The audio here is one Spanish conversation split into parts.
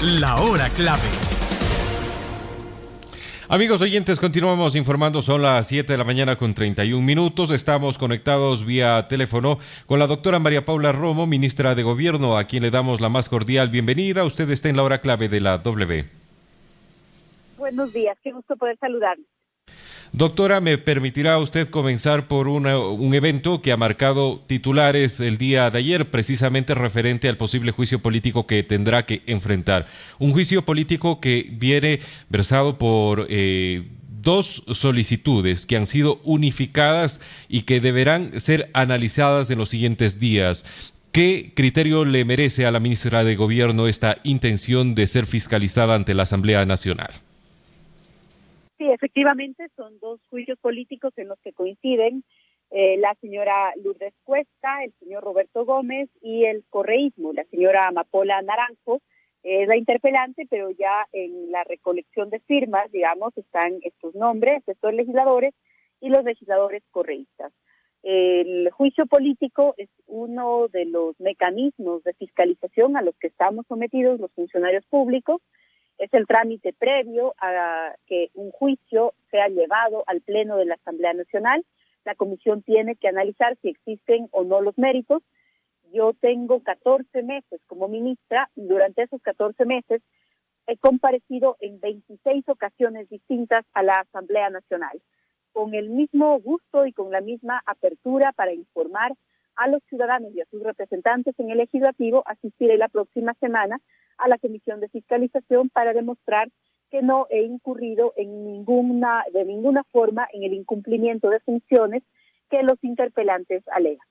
La hora clave. Amigos oyentes, continuamos informando, son las 7 de la mañana con 31 minutos. Estamos conectados vía teléfono con la doctora María Paula Romo, ministra de Gobierno, a quien le damos la más cordial bienvenida. Usted está en la hora clave de la W. Buenos días, qué gusto poder saludarles. Doctora, ¿me permitirá usted comenzar por un evento que ha marcado titulares el día de ayer, precisamente referente al posible juicio político que tendrá que enfrentar? Un juicio político que viene versado por dos solicitudes que han sido unificadas y que deberán ser analizadas en los siguientes días. ¿Qué criterio le merece a la ministra de Gobierno esta intención de ser fiscalizada ante la Asamblea Nacional? Sí, efectivamente son dos juicios políticos en los que coinciden la señora Lourdes Cuesta, el señor Roberto Gómez y el correísmo, la señora Amapola Naranjo. Es la interpelante, pero ya en la recolección de firmas, digamos, están estos nombres, estos legisladores y los legisladores correístas. El juicio político es uno de los mecanismos de fiscalización a los que estamos sometidos los funcionarios públicos. Es el trámite previo a que un juicio sea llevado al Pleno de la Asamblea Nacional. La comisión tiene que analizar si existen o no los méritos. Yo tengo 14 meses como ministra y durante esos 14 meses he comparecido en 26 ocasiones distintas a la Asamblea Nacional, con el mismo gusto y con la misma apertura para informar a los ciudadanos y a sus representantes en el Legislativo. Asistiré la próxima semana a la Comisión de Fiscalización para demostrar que no he incurrido de ninguna forma en el incumplimiento de funciones que los interpelantes alegan.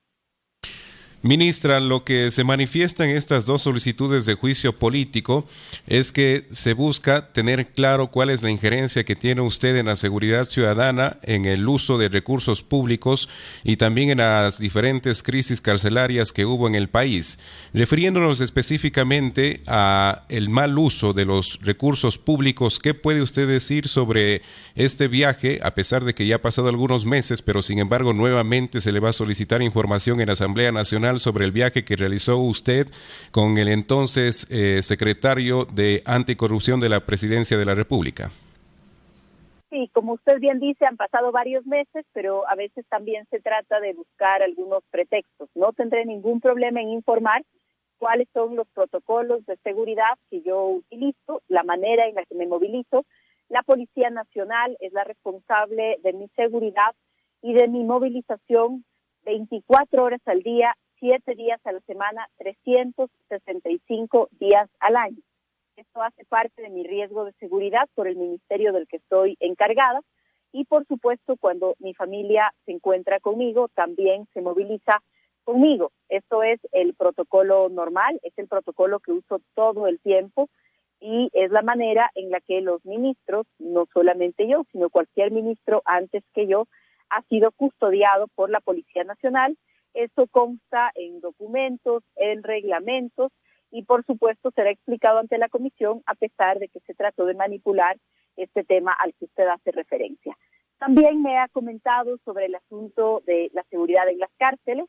Ministra, lo que se manifiesta en estas dos solicitudes de juicio político es que se busca tener claro cuál es la injerencia que tiene usted en la seguridad ciudadana, en el uso de recursos públicos y también en las diferentes crisis carcelarias que hubo en el país. Refiriéndonos específicamente a el mal uso de los recursos públicos, ¿qué puede usted decir sobre este viaje, a pesar de que ya ha pasado algunos meses, pero sin embargo nuevamente se le va a solicitar información en la Asamblea Nacional sobre el viaje que realizó usted con el entonces secretario de Anticorrupción de la Presidencia de la República? Sí, como usted bien dice, han pasado varios meses, pero a veces también se trata de buscar algunos pretextos. No tendré ningún problema en informar cuáles son los protocolos de seguridad que yo utilizo, la manera en la que me movilizo. La Policía Nacional es la responsable de mi seguridad y de mi movilización 24 horas al día, 7 días a la semana, 365 días al año. Esto hace parte de mi riesgo de seguridad por el ministerio del que estoy encargada y, por supuesto, cuando mi familia se encuentra conmigo, también se moviliza conmigo. Esto es el protocolo normal, es el protocolo que uso todo el tiempo y es la manera en la que los ministros, no solamente yo, sino cualquier ministro antes que yo, ha sido custodiado por la Policía Nacional. Eso consta en documentos, en reglamentos y por supuesto será explicado ante la comisión a pesar de que se trató de manipular este tema al que usted hace referencia. También me ha comentado sobre el asunto de la seguridad en las cárceles.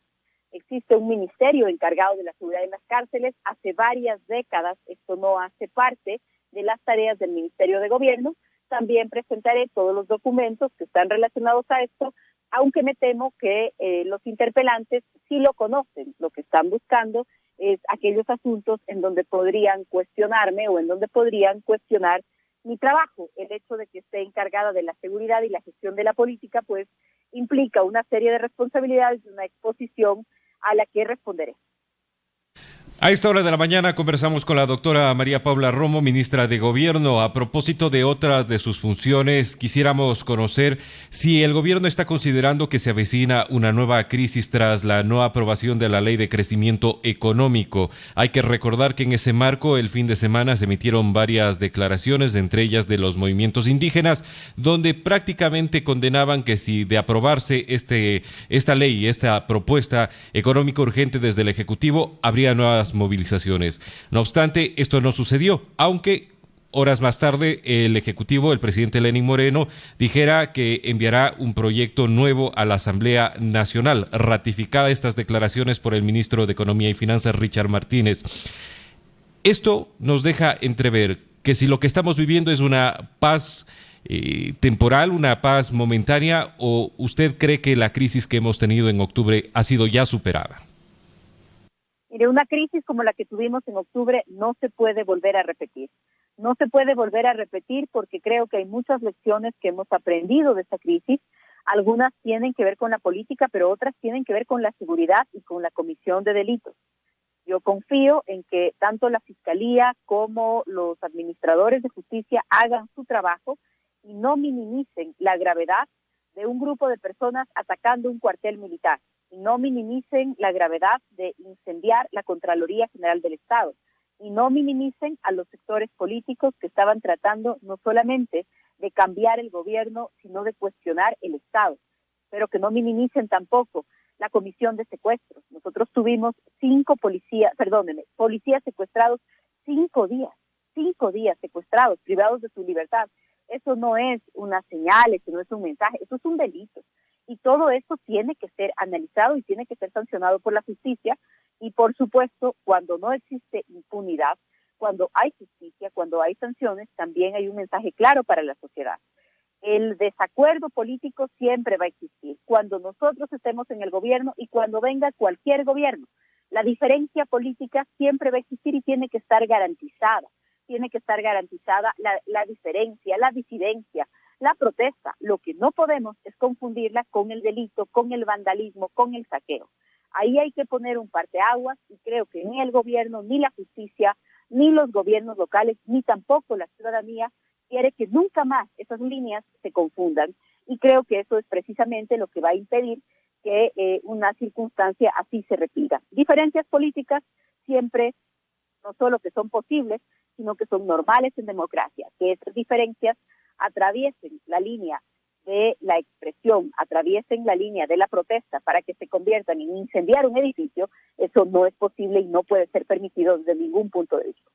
Existe un ministerio encargado de la seguridad en las cárceles. Hace varias décadas esto no hace parte de las tareas del Ministerio de Gobierno. También presentaré todos los documentos que están relacionados a esto, aunque me temo que los interpelantes sí lo conocen. Lo que están buscando es aquellos asuntos en donde podrían cuestionarme o en donde podrían cuestionar mi trabajo. El hecho de que esté encargada de la seguridad y la gestión de la política, pues implica una serie de responsabilidades y una exposición a la que responderé. A esta hora de la mañana conversamos con la doctora María Paula Romo, ministra de Gobierno. A propósito de otras de sus funciones, quisiéramos conocer si el gobierno está considerando que se avecina una nueva crisis tras la no aprobación de la Ley de Crecimiento Económico. Hay que recordar que en ese marco, el fin de semana se emitieron varias declaraciones, entre ellas de los movimientos indígenas, donde prácticamente condenaban que si de aprobarse esta ley, esta propuesta económica urgente desde el Ejecutivo, habría nuevas movilizaciones. No obstante, esto no sucedió, aunque horas más tarde el Ejecutivo, el presidente Lenín Moreno, dijera que enviará un proyecto nuevo a la Asamblea Nacional, ratificada estas declaraciones por el ministro de Economía y Finanzas, Richard Martínez. Esto nos deja entrever que si lo que estamos viviendo es una paz temporal, una paz momentánea, o usted cree que la crisis que hemos tenido en octubre ha sido ya superada. Mire, una crisis como la que tuvimos en octubre no se puede volver a repetir. No se puede volver a repetir porque creo que hay muchas lecciones que hemos aprendido de esta crisis. Algunas tienen que ver con la política, pero otras tienen que ver con la seguridad y con la comisión de delitos. Yo confío en que tanto la Fiscalía como los administradores de justicia hagan su trabajo y no minimicen la gravedad de un grupo de personas atacando un cuartel militar y no minimicen la gravedad de incendiar la Contraloría General del Estado y no minimicen a los sectores políticos que estaban tratando no solamente de cambiar el gobierno, sino de cuestionar el Estado, pero que no minimicen tampoco la comisión de secuestros. Nosotros tuvimos policías secuestrados 5 días secuestrados, privados de su libertad. Eso no es una señal, eso no es un mensaje, eso es un delito. Y todo eso tiene que ser analizado y tiene que ser sancionado por la justicia. Y por supuesto, cuando no existe impunidad, cuando hay justicia, cuando hay sanciones, también hay un mensaje claro para la sociedad. El desacuerdo político siempre va a existir, cuando nosotros estemos en el gobierno y cuando venga cualquier gobierno. La diferencia política siempre va a existir y tiene que estar garantizada. Tiene que estar garantizada la diferencia, la disidencia, la protesta. Lo que no podemos es confundirla con el delito, con el vandalismo, con el saqueo. Ahí hay que poner un parteaguas y creo que ni el gobierno, ni la justicia, ni los gobiernos locales, ni tampoco la ciudadanía quiere que nunca más esas líneas se confundan. Y creo que eso es precisamente lo que va a impedir que una circunstancia así se repita. Diferencias políticas siempre, no solo que son posibles, sino que son normales en democracia. Que esas diferencias atraviesen la línea de la expresión, atraviesen la línea de la protesta para que se conviertan en incendiar un edificio, eso no es posible y no puede ser permitido desde ningún punto de vista.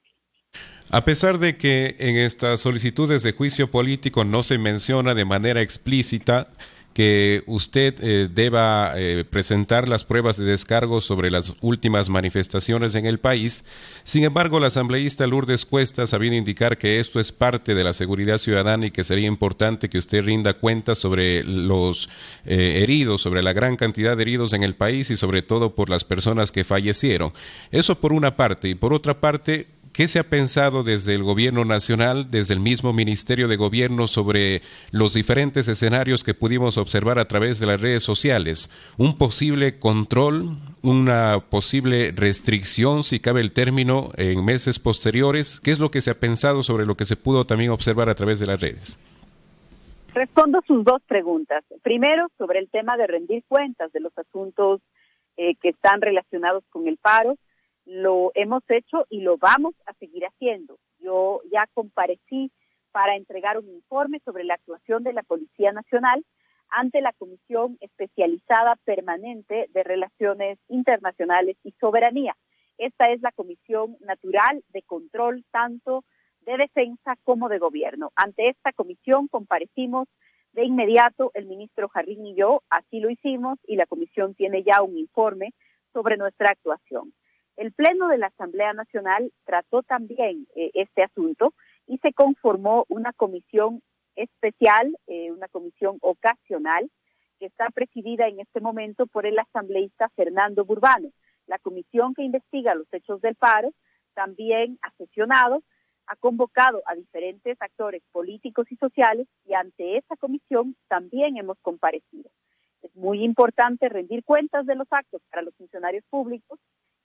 A pesar de que en estas solicitudes de juicio político no se menciona de manera explícita que usted deba presentar las pruebas de descargo sobre las últimas manifestaciones en el país. Sin embargo, la asambleísta Lourdes Cuesta ha sabido indicar que esto es parte de la seguridad ciudadana y que sería importante que usted rinda cuentas sobre los heridos, sobre la gran cantidad de heridos en el país y sobre todo por las personas que fallecieron. Eso por una parte. Y por otra parte, ¿qué se ha pensado desde el gobierno nacional, desde el mismo Ministerio de Gobierno sobre los diferentes escenarios que pudimos observar a través de las redes sociales? ¿Un posible control, una posible restricción, si cabe el término, en meses posteriores? ¿Qué es lo que se ha pensado sobre lo que se pudo también observar a través de las redes? Respondo sus dos preguntas. Primero, sobre el tema de rendir cuentas de los asuntos que están relacionados con el paro. Lo hemos hecho y lo vamos a seguir haciendo. Yo ya comparecí para entregar un informe sobre la actuación de la Policía Nacional ante la Comisión Especializada Permanente de Relaciones Internacionales y Soberanía. Esta es la comisión natural de control tanto de defensa como de gobierno. Ante esta comisión comparecimos de inmediato el ministro Jarrín y yo, así lo hicimos, y la comisión tiene ya un informe sobre nuestra actuación. El Pleno de la Asamblea Nacional trató también este asunto y se conformó una comisión especial, una comisión ocasional, que está presidida en este momento por el asambleísta Fernando Burbano. La comisión que investiga los hechos del paro también ha sesionado, ha convocado a diferentes actores políticos y sociales y ante esa comisión también hemos comparecido. Es muy importante rendir cuentas de los actos para los funcionarios públicos.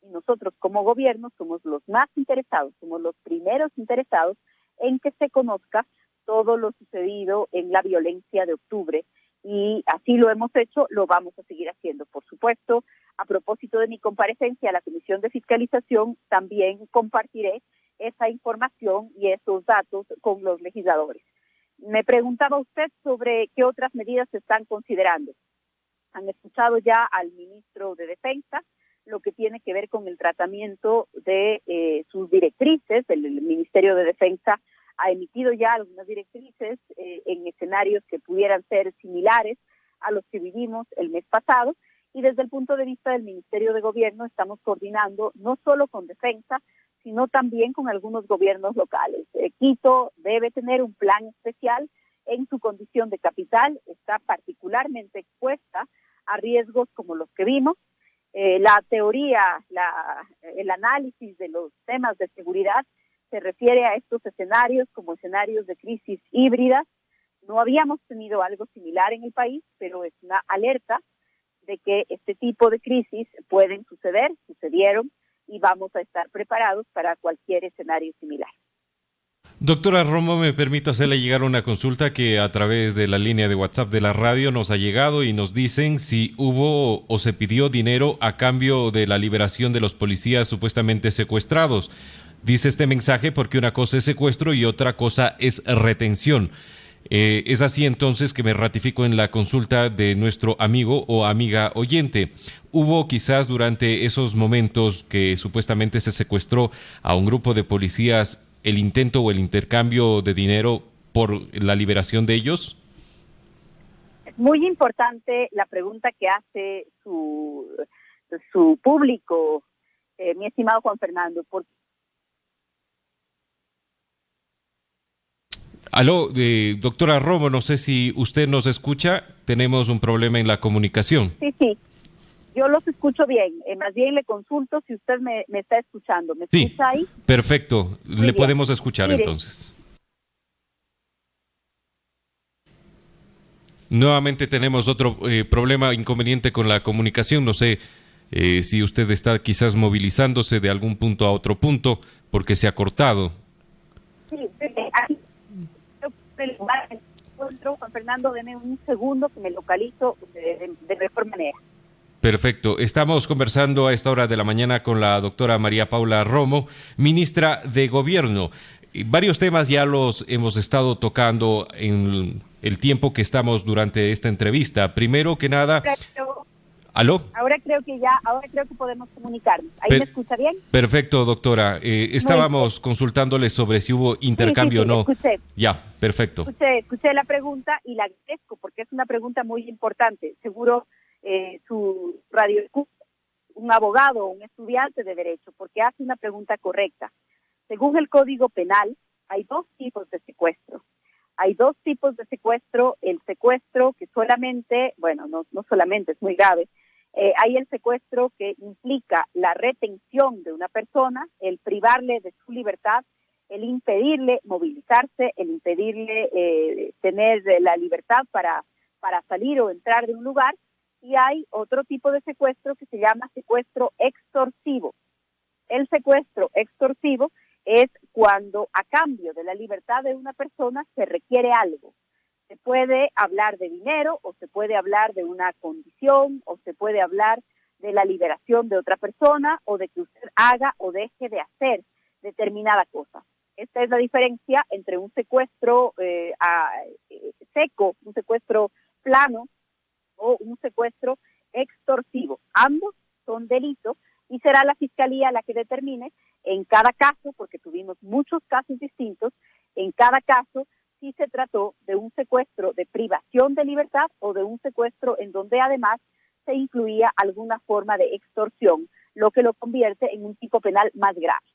Y nosotros como gobierno somos los más interesados, somos los primeros interesados en que se conozca todo lo sucedido en la violencia de octubre. Y así lo hemos hecho, lo vamos a seguir haciendo. Por supuesto, a propósito de mi comparecencia a la Comisión de Fiscalización, también compartiré esa información y esos datos con los legisladores. Me preguntaba usted sobre qué otras medidas se están considerando. Han escuchado ya al ministro de Defensa, lo que tiene que ver con el tratamiento de sus directrices. El Ministerio de Defensa ha emitido ya algunas directrices en escenarios que pudieran ser similares a los que vivimos el mes pasado, y desde el punto de vista del Ministerio de Gobierno estamos coordinando no solo con Defensa, sino también con algunos gobiernos locales. Quito debe tener un plan especial en su condición de capital, está particularmente expuesta a riesgos como los que vimos. La teoría, el análisis de los temas de seguridad se refiere a estos escenarios como escenarios de crisis híbridas. No habíamos tenido algo similar en el país, pero es una alerta de que este tipo de crisis pueden suceder, sucedieron, y vamos a estar preparados para cualquier escenario similar. Doctora Romo, me permito hacerle llegar una consulta que a través de la línea de WhatsApp de la radio nos ha llegado y nos dicen si hubo o se pidió dinero a cambio de la liberación de los policías supuestamente secuestrados. Dice este mensaje porque una cosa es secuestro y otra cosa es retención. Es así entonces que me ratifico en la consulta de nuestro amigo o amiga oyente. ¿Hubo quizás durante esos momentos que supuestamente se secuestró a un grupo de policías el intento o el intercambio de dinero por la liberación de ellos? Es muy importante la pregunta que hace su público, mi estimado Juan Fernando, porque Aló, doctora Romo, no sé si usted nos escucha, tenemos un problema en la comunicación. Sí, yo los escucho bien, más bien le consulto si usted me está escuchando. ¿Me escucha ahí? Perfecto, Muy le bien. podemos escuchar. Mire. Entonces. Nuevamente tenemos otro problema, inconveniente con la comunicación, no sé si usted está quizás movilizándose de algún punto a otro punto porque se ha cortado. Sí, aquí. Juan Fernando, deme un segundo que me localizo de mejor manera. Perfecto. Estamos conversando a esta hora de la mañana con la doctora María Paula Romo, ministra de Gobierno. Varios temas ya los hemos estado tocando en el tiempo que estamos durante esta entrevista. Primero que nada... ¿Aló? Ahora creo que podemos comunicarnos. ¿Ahí me escucha bien? Perfecto, doctora. Estábamos consultándole sobre si hubo intercambio o no. Escuché. Ya, perfecto. Escuché la pregunta y la agradezco porque es una pregunta muy importante. Seguro su radio escucha, un abogado o un estudiante de derecho, porque hace una pregunta correcta. Según el Código Penal, hay dos tipos de secuestro. Hay dos tipos de secuestro. El secuestro que solamente, bueno, no solamente, es muy grave. Hay el secuestro que implica la retención de una persona, el privarle de su libertad, el impedirle movilizarse, el impedirle tener la libertad para salir o entrar de un lugar. Y hay otro tipo de secuestro que se llama secuestro extorsivo. El secuestro extorsivo es cuando a cambio de la libertad de una persona se requiere algo. Se puede hablar de dinero, o se puede hablar de una condición, o se puede hablar de la liberación de otra persona, o de que usted haga o deje de hacer determinada cosa. Esta es la diferencia entre un secuestro seco, un secuestro plano, o un secuestro extorsivo. Ambos son delitos y será la Fiscalía la que determine en cada caso, porque tuvimos muchos casos distintos, en cada caso si se trató de un secuestro de privación de libertad o de un secuestro en donde además se incluía alguna forma de extorsión, lo que lo convierte en un tipo penal más grave.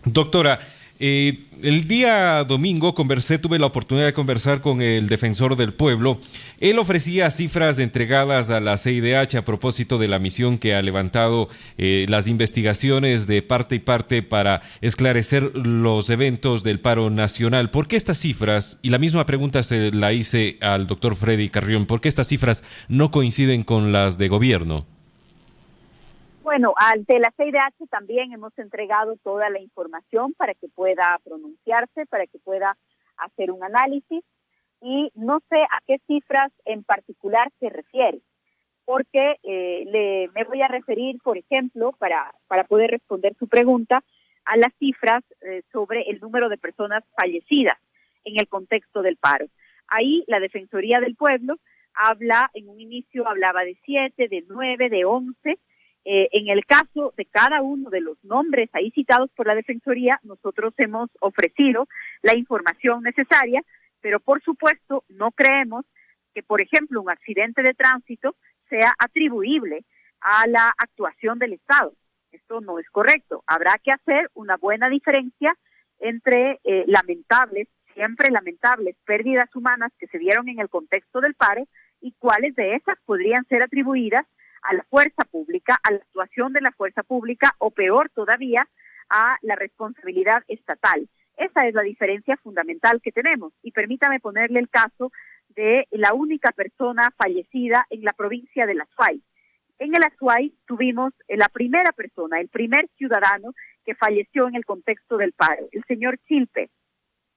Doctora, el día domingo tuve la oportunidad de conversar con el defensor del pueblo. Él ofrecía cifras entregadas a la CIDH a propósito de la misión que ha levantado las investigaciones de parte y parte para esclarecer los eventos del paro nacional. ¿Por qué estas cifras? Y la misma pregunta se la hice al doctor Freddy Carrión. ¿Por qué estas cifras no coinciden con las de gobierno? Bueno, ante la CIDH también hemos entregado toda la información para que pueda pronunciarse, para que pueda hacer un análisis, y no sé a qué cifras en particular se refiere, porque me voy a referir, por ejemplo, para poder responder su pregunta, a las cifras sobre el número de personas fallecidas en el contexto del paro. Ahí la Defensoría del Pueblo en un inicio hablaba de 7, de 9, de 11. En el caso de cada uno de los nombres ahí citados por la Defensoría, nosotros hemos ofrecido la información necesaria, pero por supuesto no creemos que, por ejemplo, un accidente de tránsito sea atribuible a la actuación del Estado. Esto no es correcto. Habrá que hacer una buena diferencia entre lamentables, siempre lamentables, pérdidas humanas que se dieron en el contexto del paro y cuáles de esas podrían ser atribuidas a la fuerza pública, a la actuación de la fuerza pública o peor todavía, a la responsabilidad estatal. Esa es la diferencia fundamental que tenemos. Y permítame ponerle el caso de la única persona fallecida en la provincia del Azuay. En el Azuay tuvimos la primera persona, el primer ciudadano que falleció en el contexto del paro, el señor Chilpe.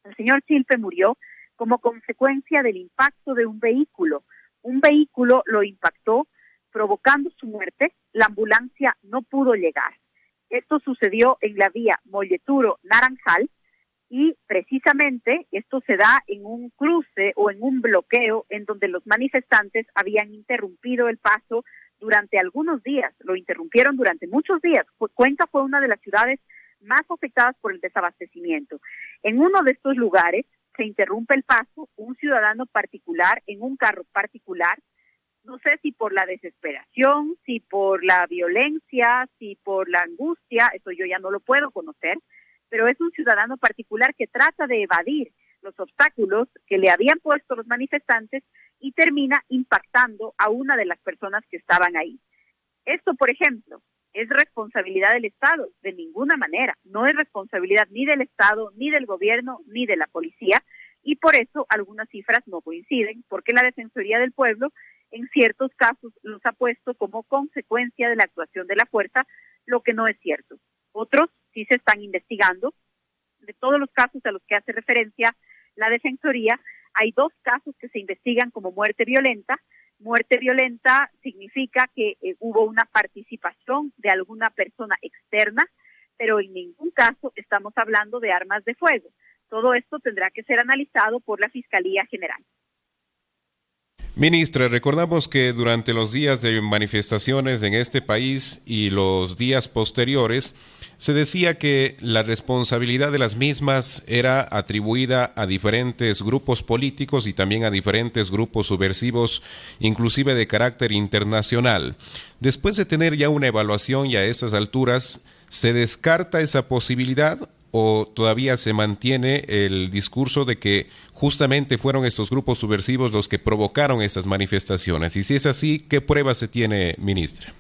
El señor Chilpe murió como consecuencia del impacto de un vehículo. Un vehículo lo impactó, provocando su muerte. La ambulancia no pudo llegar. Esto sucedió en la vía Molleturo-Naranjal y precisamente esto se da en un cruce o en un bloqueo en donde los manifestantes habían interrumpido el paso durante algunos días, lo interrumpieron durante muchos días. Cuenca fue una de las ciudades más afectadas por el desabastecimiento. En uno de estos lugares se interrumpe el paso, un ciudadano particular en un carro particular, no sé si por la desesperación, si por la violencia, si por la angustia, eso yo ya no lo puedo conocer, pero es un ciudadano particular que trata de evadir los obstáculos que le habían puesto los manifestantes y termina impactando a una de las personas que estaban ahí. Esto, por ejemplo, ¿es responsabilidad del Estado? De ninguna manera. No es responsabilidad ni del Estado, ni del gobierno, ni de la policía, y por eso algunas cifras no coinciden, porque la Defensoría del Pueblo en ciertos casos los ha puesto como consecuencia de la actuación de la fuerza, lo que no es cierto. Otros sí se están investigando. De todos los casos a los que hace referencia la Defensoría, hay 2 casos que se investigan como muerte violenta. Muerte violenta significa que hubo una participación de alguna persona externa, pero en ningún caso estamos hablando de armas de fuego. Todo esto tendrá que ser analizado por la Fiscalía General. Ministra, recordamos que durante los días de manifestaciones en este país y los días posteriores, se decía que la responsabilidad de las mismas era atribuida a diferentes grupos políticos y también a diferentes grupos subversivos, inclusive de carácter internacional. Después de tener ya una evaluación y a estas alturas, ¿se descarta esa posibilidad o todavía se mantiene el discurso de que justamente fueron estos grupos subversivos los que provocaron estas manifestaciones? Y si es así, ¿qué pruebas se tiene, ministra?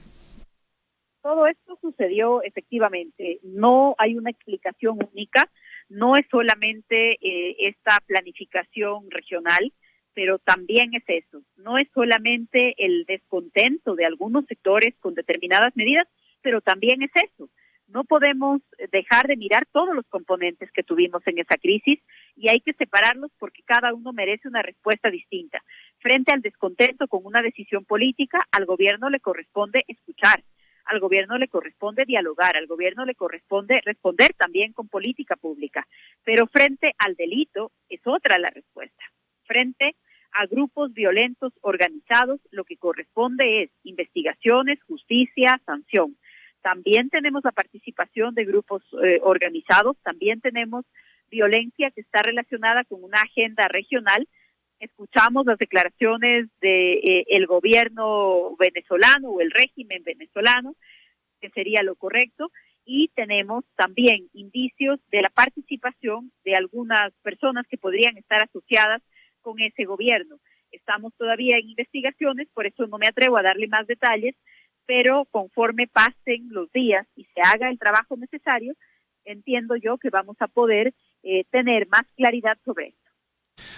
Todo esto sucedió efectivamente. No hay una explicación única. No es solamente esta planificación regional, pero también es eso. No es solamente el descontento de algunos sectores con determinadas medidas, pero también es eso. No podemos dejar de mirar todos los componentes que tuvimos en esa crisis y hay que separarlos porque cada uno merece una respuesta distinta. Frente al descontento con una decisión política, al gobierno le corresponde escuchar, al gobierno le corresponde dialogar, al gobierno le corresponde responder también con política pública. Pero frente al delito es otra la respuesta. Frente a grupos violentos organizados, lo que corresponde es investigaciones, justicia, sanción. También tenemos la participación de grupos organizados, también tenemos violencia que está relacionada con una agenda regional. Escuchamos las declaraciones de el gobierno venezolano o el régimen venezolano, que sería lo correcto, y tenemos también indicios de la participación de algunas personas que podrían estar asociadas con ese gobierno. Estamos todavía en investigaciones, por eso no me atrevo a darle más detalles, pero conforme pasen los días y se haga el trabajo necesario, entiendo yo que vamos a poder tener más claridad sobre esto.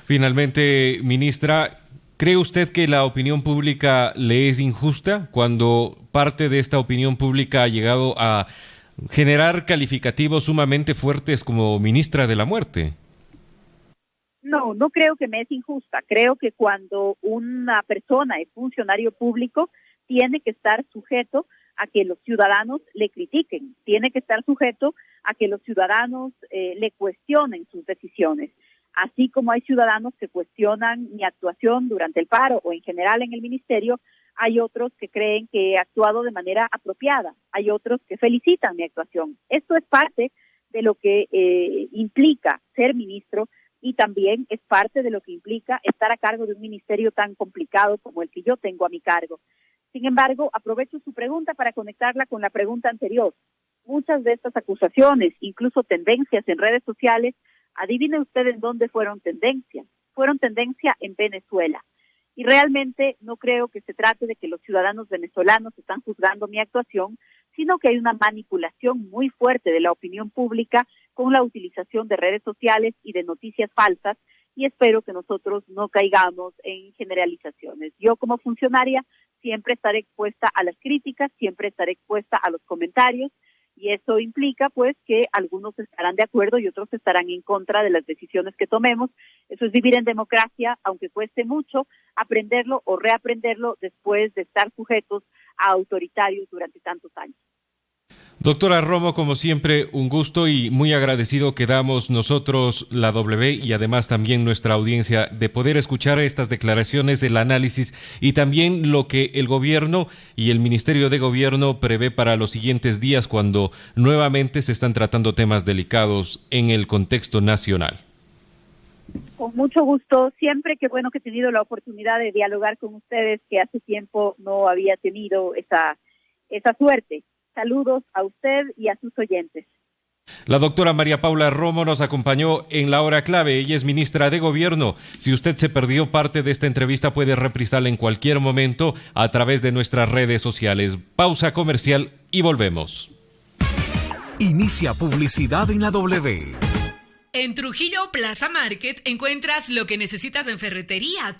Finalmente, ministra, ¿cree usted que la opinión pública le es injusta cuando parte de esta opinión pública ha llegado a generar calificativos sumamente fuertes como ministra de la muerte? No, no creo que me es injusta. Creo que cuando una persona es funcionario público, tiene que estar sujeto a que los ciudadanos le critiquen, tiene que estar sujeto a que los ciudadanos le cuestionen sus decisiones. Así como hay ciudadanos que cuestionan mi actuación durante el paro o en general en el ministerio, hay otros que creen que he actuado de manera apropiada, hay otros que felicitan mi actuación. Esto es parte de lo que implica ser ministro y también es parte de lo que implica estar a cargo de un ministerio tan complicado como el que yo tengo a mi cargo. Sin embargo, aprovecho su pregunta para conectarla con la pregunta anterior. Muchas de estas acusaciones, incluso tendencias en redes sociales, adivine usted en dónde fueron tendencia. Fueron tendencia en Venezuela. Y realmente no creo que se trate de que los ciudadanos venezolanos están juzgando mi actuación, sino que hay una manipulación muy fuerte de la opinión pública con la utilización de redes sociales y de noticias falsas, y espero que nosotros no caigamos en generalizaciones. Yo como funcionaria siempre estaré expuesta a las críticas, siempre estaré expuesta a los comentarios, y eso implica pues que algunos estarán de acuerdo y otros estarán en contra de las decisiones que tomemos. Eso es vivir en democracia, aunque cueste mucho aprenderlo o reaprenderlo después de estar sujetos a autoritarios durante tantos años. Doctora Romo, como siempre, un gusto y muy agradecido quedamos nosotros, la W, y además también nuestra audiencia, de poder escuchar estas declaraciones, el análisis y también lo que el gobierno y el Ministerio de Gobierno prevé para los siguientes días cuando nuevamente se están tratando temas delicados en el contexto nacional. Con mucho gusto, siempre qué bueno que he tenido la oportunidad de dialogar con ustedes, que hace tiempo no había tenido esa suerte. Saludos a usted y a sus oyentes. La doctora María Paula Romo nos acompañó en la hora clave. Ella es ministra de Gobierno. Si usted se perdió parte de esta entrevista, puede reprisarla en cualquier momento a través de nuestras redes sociales. Pausa comercial y volvemos. Inicia publicidad en la W. En Trujillo Plaza Market encuentras lo que necesitas en ferretería.